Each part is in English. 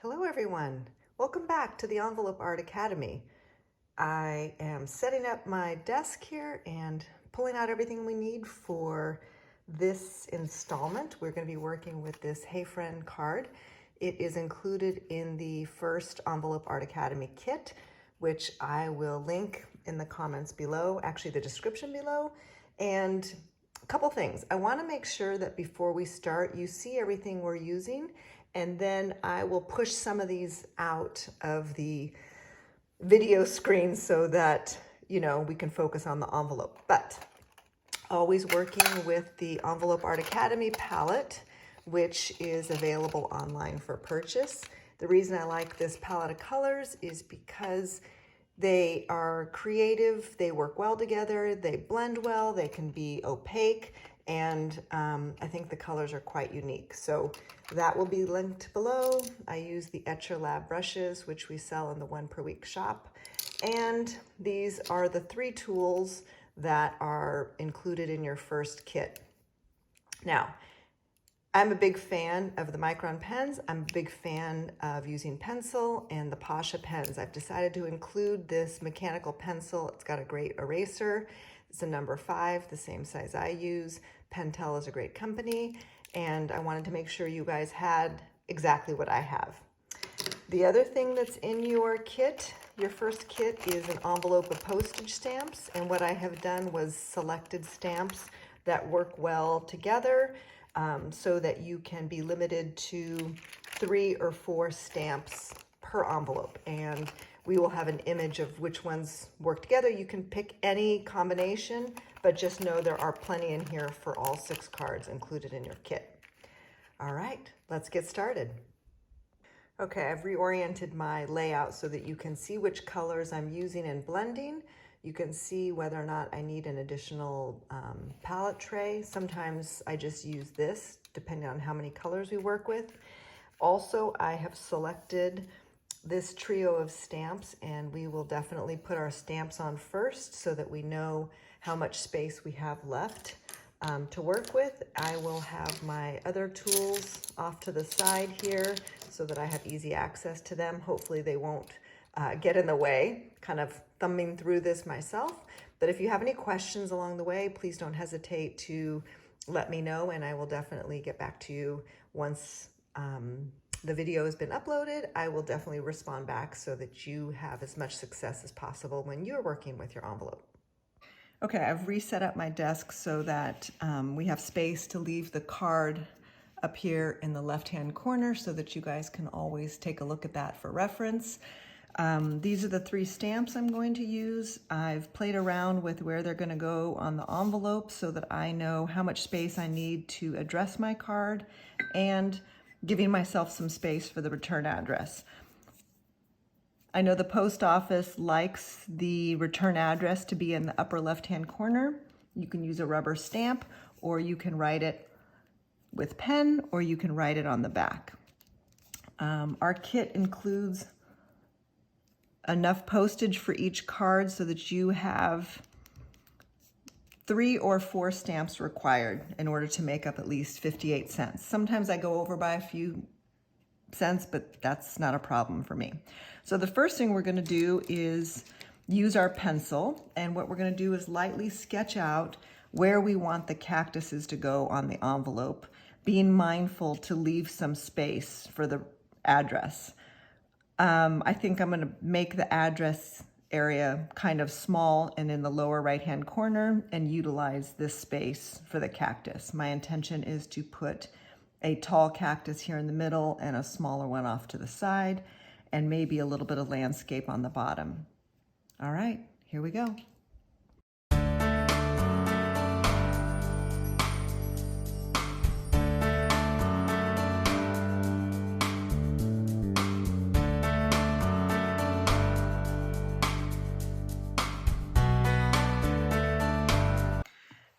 Hello everyone, welcome back to the Envelope Art Academy. I am setting up my desk here and pulling out everything we need for this installment. We're going to be working with this Hey Friend card. It is included in the first Envelope Art Academy kit, which I will link in the comments below, actually the description below. And a couple things. I want to make sure that before we start, you see everything we're using, and then I will push some of these out of the video screen so that, we can focus on the envelope. But always working with the Envelope Art Academy palette, which is available online for purchase. The reason I like this palette of colors is because they are creative, they work well together, they blend well, they can be opaque, and I think the colors are quite unique. So that will be linked below. I use the Etcher Lab brushes, which we sell in the 1 per week shop. And these are the 3 tools that are included in your first kit. Now, I'm a big fan of the Micron pens. I'm a big fan of using pencil and the Postage pens. I've decided to include this Mechanical Pencil. It's got a great eraser. It's a number 5, the same size I use. Pentel is a great company, and I wanted to make sure you guys had exactly what I have. The other thing that's in your kit, your first kit, is an envelope of postage stamps, and what I have done was selected stamps that work well together, so that you can be limited to 3 or 4 stamps per envelope, and we will have an image of which ones work together. You can pick any combination, but just know there are plenty in here for all 6 cards included in your kit. All right, let's get started. Okay, I've reoriented my layout so that you can see which colors I'm using and blending. You can see whether or not I need an additional palette tray. Sometimes I just use this, depending on how many colors we work with. Also, I have selected this trio of stamps, and we will definitely put our stamps on first so that we know how much space we have left to work with. I will have my other tools off to the side here so that I have easy access to them. Hopefully they won't get in the way, kind of thumbing through this myself. But if you have any questions along the way, please don't hesitate to let me know, and I will definitely get back to you once the video has been uploaded. I will definitely respond back so that you have as much success as possible when you're working with your envelope. Okay, I've reset up my desk so that we have space to leave the card up here in the left-hand corner so that you guys can always take a look at that for reference. These are the 3 stamps I'm going to use. I've played around with where they're going to go on the envelope so that I know how much space I need to address my card and giving myself some space for the return address. I know the post office likes the return address to be in the upper left-hand corner. You can use a rubber stamp, or you can write it with pen, or you can write it on the back. Our kit includes enough postage for each card so that you have 3 or 4 stamps required in order to make up at least 58 cents. Sometimes I go over by a few cents, but that's not a problem for me. So the first thing we're going to do is use our pencil, and what we're going to do is lightly sketch out where we want the cactuses to go on the envelope, being mindful to leave some space for the address. I think I'm going to make the address area kind of small and in the lower right-hand corner and utilize this space for the cactus. My intention is to put a tall cactus here in the middle and a smaller one off to the side, and maybe a little bit of landscape on the bottom. All right, here we go.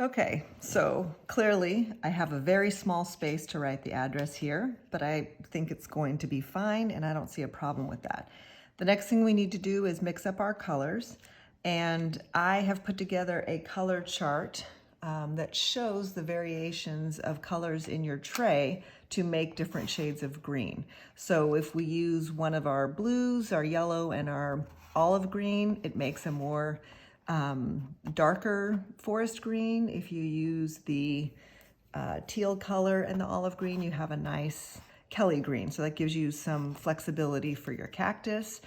Okay, so clearly I have a very small space to write the address here, but I think it's going to be fine and I don't see a problem with that. The next thing we need to do is mix up our colors, and I have put together a color chart that shows the variations of colors in your tray to make different shades of green. So if we use one of our blues, our yellow, and our olive green, it makes a more darker forest green. If you use the teal color and the olive green, you have a nice Kelly green. So that gives you some flexibility for your cactus.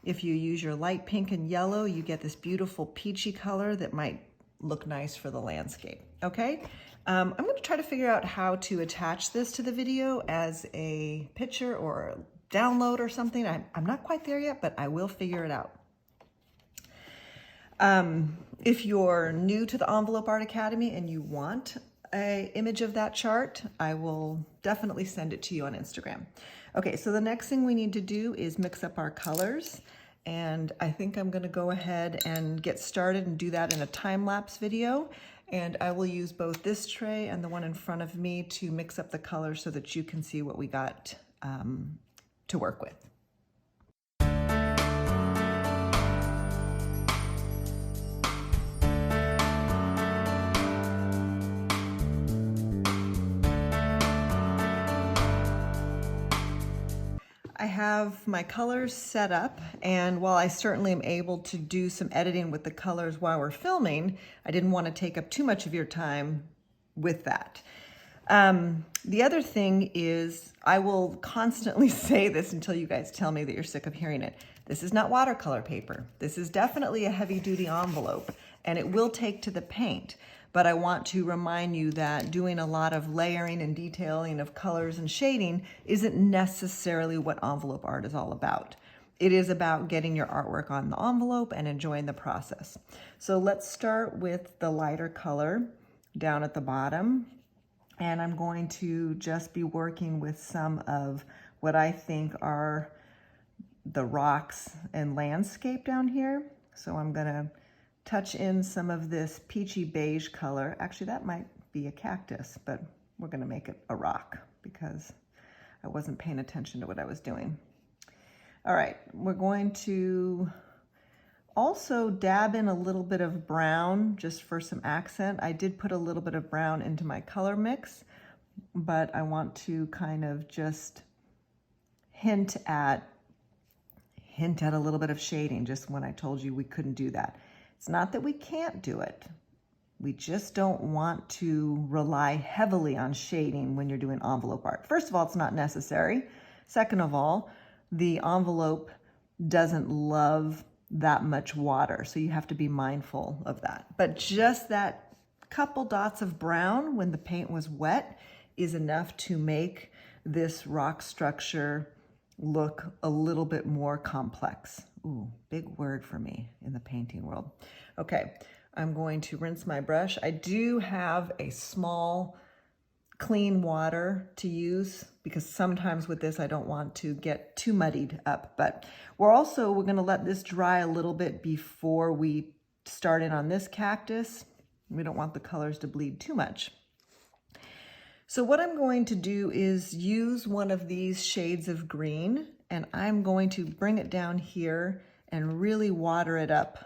If you use your light pink and yellow, you get this beautiful peachy color that might look nice for the landscape. Okay, I'm going to try to figure out how to attach this to the video as a picture or a download or something. I'm not quite there yet, but I will figure it out. If you're new to the Envelope Art Academy and you want an image of that chart, I will definitely send it to you on Instagram. Okay, so the next thing we need to do is mix up our colors, and I think I'm going to go ahead and get started and do that in a time-lapse video, and I will use both this tray and the one in front of me to mix up the colors so that you can see what we got to work with. I have my colors set up, and while I certainly am able to do some editing with the colors while we're filming, I didn't want to take up too much of your time with that. The other thing is, I will constantly say this until you guys tell me that you're sick of hearing it. This is not watercolor paper. This is definitely a heavy-duty envelope, and it will take to the paint. But I want to remind you that doing a lot of layering and detailing of colors and shading isn't necessarily what envelope art is all about. It is about getting your artwork on the envelope and enjoying the process. So let's start with the lighter color down at the bottom. And I'm going to just be working with some of what I think are the rocks and landscape down here. So I'm gonna touch in some of this peachy beige color. Actually, that might be a cactus, but we're gonna make it a rock because I wasn't paying attention to what I was doing. All right, we're going to also dab in a little bit of brown just for some accent. I did put a little bit of brown into my color mix, but I want to kind of just hint at a little bit of shading, just when I told you we couldn't do that. It's not that we can't do it. We just don't want to rely heavily on shading when you're doing envelope art. First of all, it's not necessary. Second of all, the envelope doesn't love that much water, so you have to be mindful of that. But just that couple dots of brown when the paint was wet is enough to make this rock structure look a little bit more complex. Ooh, big word for me in the painting world. Okay, I'm going to rinse my brush. I do have a small clean water to use because sometimes with this I don't want to get too muddied up, but we're going to let this dry a little bit before we start in on this cactus. We don't want the colors to bleed too much. So what I'm going to do is use one of these shades of green, and I'm going to bring it down here and really water it up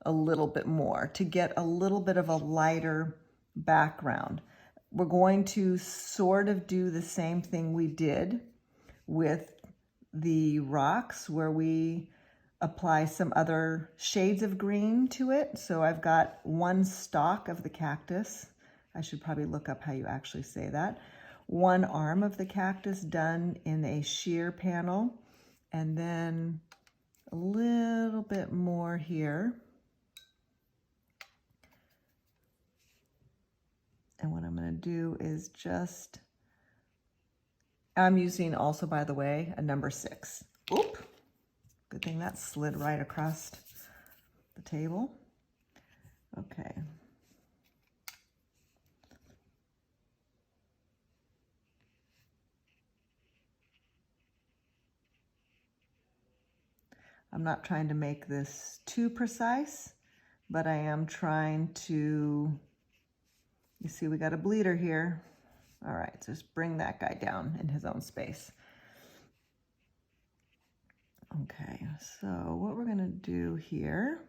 a little bit more to get a little bit of a lighter background. We're going to sort of do the same thing we did with the rocks where we apply some other shades of green to it. So I've got one stalk of the cactus. I should probably look up how you actually say that. One arm of the cactus done in a sheer panel, and then a little bit more here. And what I'm going to do is just, I'm using also, by the way, a number 6. Oop, good thing that slid right across the table. Okay. I'm not trying to make this too precise, but I am trying to, you see we got a bleeder here. All right, so just bring that guy down in his own space. Okay, so what we're gonna do here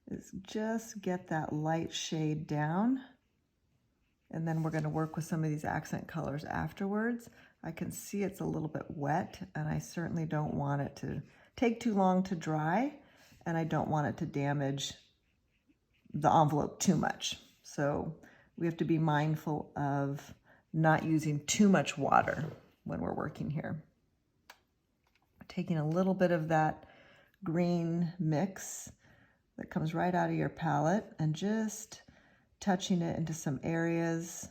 is just get that light shade down and then we're going to work with some of these accent colors afterwards. I can see it's a little bit wet, and I certainly don't want it to take too long to dry, and I don't want it to damage the envelope too much. So we have to be mindful of not using too much water when we're working here. Taking a little bit of that green mix that comes right out of your palette and just touching it into some areas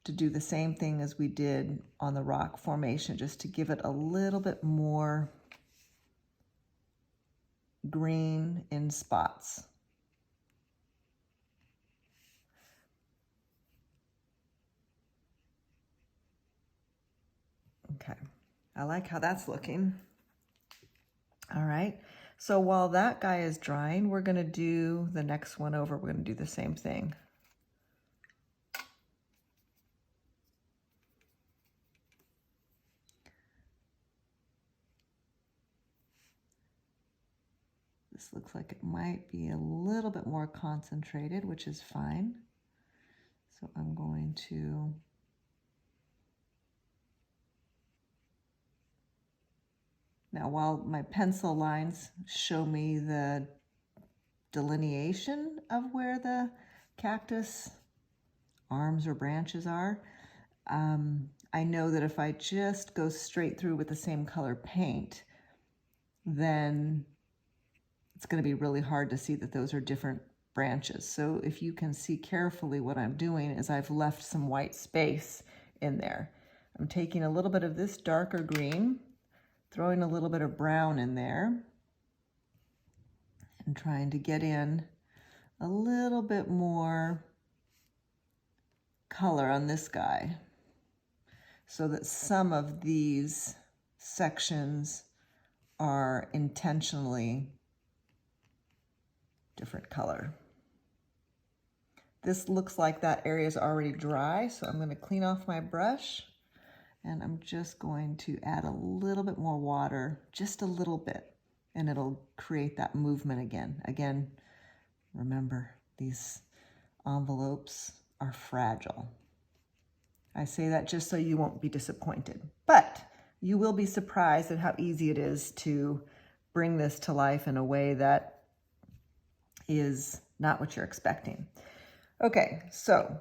to do the same thing as we did on the rock formation, just to give it a little bit more green in spots. Okay, I like how that's looking. All right, so while that guy is drying, we're gonna do the next one over. We're gonna do the same thing. This looks like it might be a little bit more concentrated, which is fine. So I'm going to now, while my pencil lines show me the delineation of where the cactus arms or branches are, I know that if I just go straight through with the same color paint, then it's going to be really hard to see that those are different branches. So if you can see carefully, what I'm doing is I've left some white space in there. I'm taking a little bit of this darker green, throwing a little bit of brown in there, and trying to get in a little bit more color on this guy so that some of these sections are intentionally different color. This looks like that area is already dry, so I'm going to clean off my brush. And I'm just going to add a little bit more water, just a little bit, and it'll create that movement again. Again, remember, these envelopes are fragile. I say that just so you won't be disappointed, but you will be surprised at how easy it is to bring this to life in a way that is not what you're expecting. Okay, so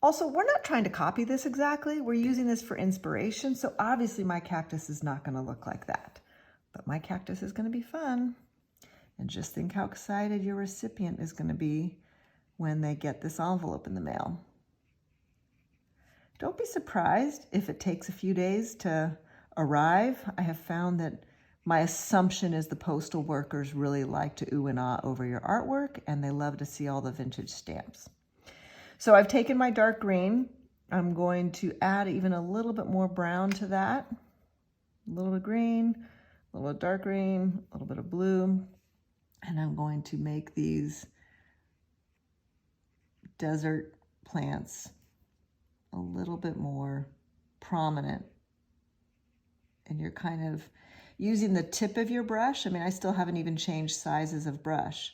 also, we're not trying to copy this exactly. We're using this for inspiration. So obviously my cactus is not going to look like that, but my cactus is going to be fun. And just think how excited your recipient is going to be when they get this envelope in the mail. Don't be surprised if it takes a few days to arrive. I have found that my assumption is the postal workers really like to ooh and ah over your artwork, and they love to see all the vintage stamps. So I've taken my dark green. I'm going to add even a little bit more brown to that. A little bit of green, a little bit of dark green, a little bit of blue. And I'm going to make these desert plants a little bit more prominent. And you're kind of using the tip of your brush. I mean, I still haven't even changed sizes of brush.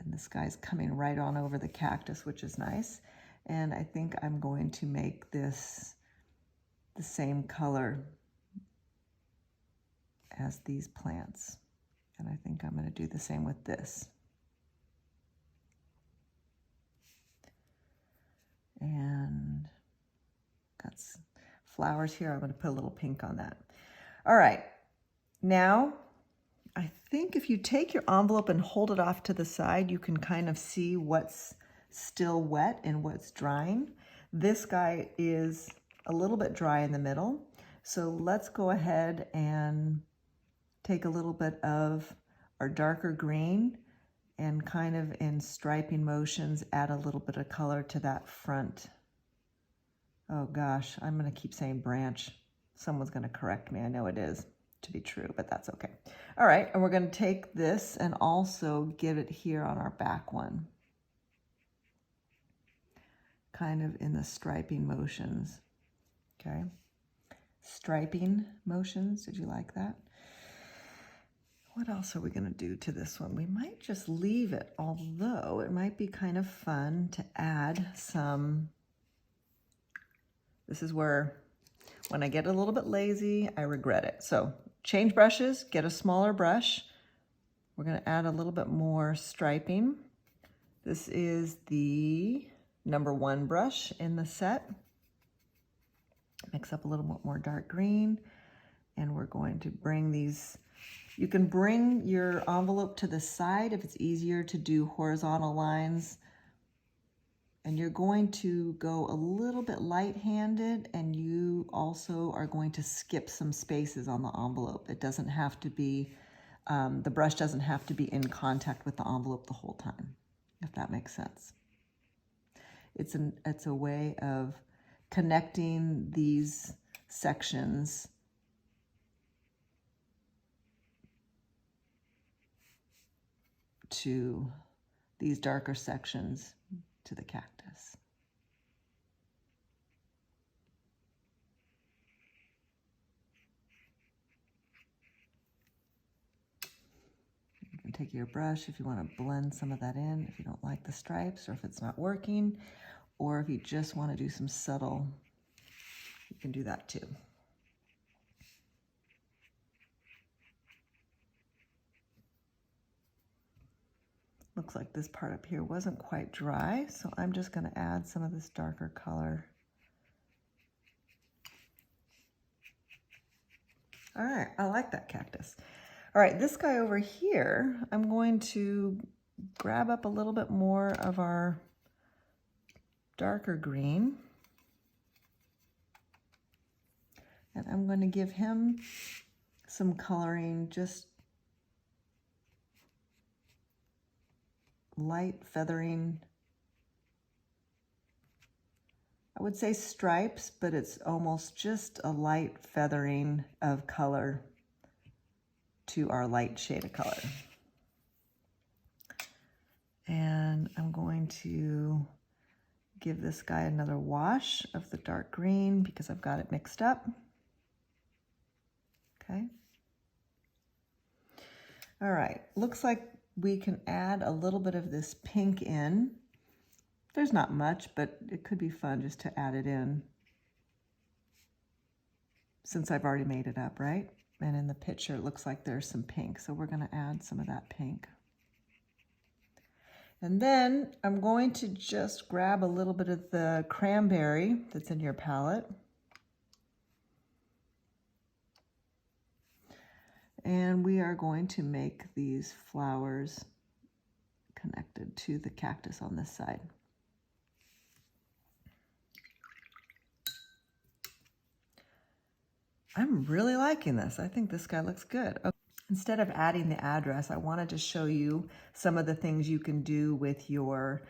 And this guy's coming right on over the cactus, which is nice. And I think I'm going to make this the same color as these plants. And I think I'm going to do the same with this. And got some flowers here. I'm going to put a little pink on that. All right. Now, I think if you take your envelope and hold it off to the side, you can kind of see what's still wet and what's drying. This guy is a little bit dry in the middle. So let's go ahead and take a little bit of our darker green and kind of in striping motions, add a little bit of color to that front. Oh gosh, I'm going to keep saying branch. Someone's going to correct me. I know it is to be true, but that's okay. All right, and we're going to take this and also give it here on our back one. Kind of in the striping motions, okay? Striping motions, did you like that? what else are we going to do to this one? We might just leave it, although it might be kind of fun to add some. This is where, when I get a little bit lazy, I regret it. So change brushes, get a smaller brush. We're going to add a little bit more striping. This is the #1 brush in the set. Mix up a little bit more dark green, and we're going to bring these. You can bring your envelope to the side if it's easier to do horizontal lines. And you're going to go a little bit light-handed, and you also are going to skip some spaces on the envelope. It doesn't have to be, the brush doesn't have to be in contact with the envelope the whole time, if that makes sense. It's a way of connecting these sections to these darker sections to the cactus. You can take your brush if you want to blend some of that in, if you don't like the stripes or if it's not working, or if you just want to do some subtle, you can do that too. Looks like this part up here wasn't quite dry, so I'm just going to add some of this darker color. All right, I like that cactus. All right, this guy over here, I'm going to grab up a little bit more of our darker green, and I'm going to give him some coloring, just light feathering. I would say stripes, but it's almost just a light feathering of color to our light shade of color. And I'm going to give this guy another wash of the dark green because I've got it mixed up. Okay. All right, looks like we can add a little bit of this pink in. There's not much, but it could be fun just to add it in since I've already made it up, right? And in the picture, it looks like there's some pink, so we're gonna add some of that pink. And then I'm going to just grab a little bit of the cranberry that's in your palette. And we are going to make these flowers connected to the cactus on this side. I'm really liking this. I think this guy looks good. Okay. Instead of adding the address, I wanted to show you some of the things you can do with your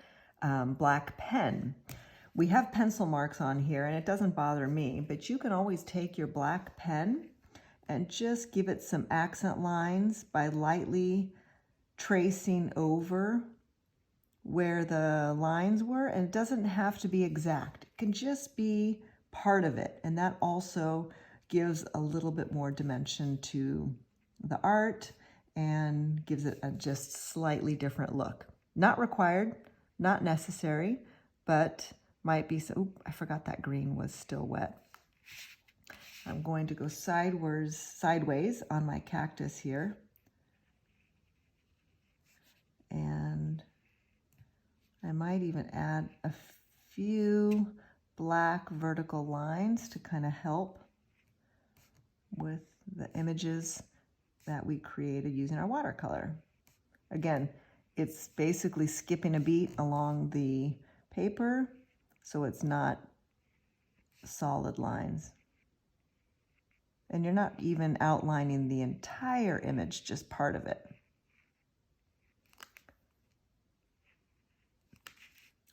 black pen. We have pencil marks on here, and it doesn't bother me, but you can always take your black pen and just give it some accent lines by lightly tracing over where the lines were, and it doesn't have to be exact. It can just be part of it, and that also gives a little bit more dimension to the art and gives it a just slightly different look. Not required, not necessary, but might be so. Oop, I forgot that green was still wet. I'm going to go sideways on my cactus here. And I might even add a few black vertical lines to kind of help with the images that we created using our watercolor. Again, it's basically skipping a beat along the paper, so it's not solid lines. And you're not even outlining the entire image, just part of it.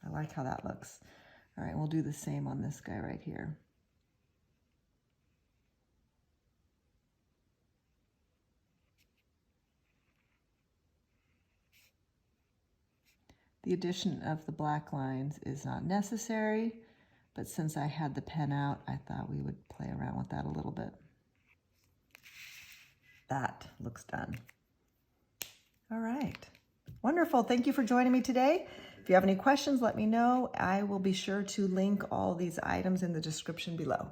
I like how that looks. All right, we'll do the same on this guy right here. The addition of the black lines is not necessary, but since I had the pen out, I thought we would play around with that a little bit. That looks done. All right. Wonderful. Thank you for joining me today. If you have any questions, let me know. I will be sure to link all these items in the description below.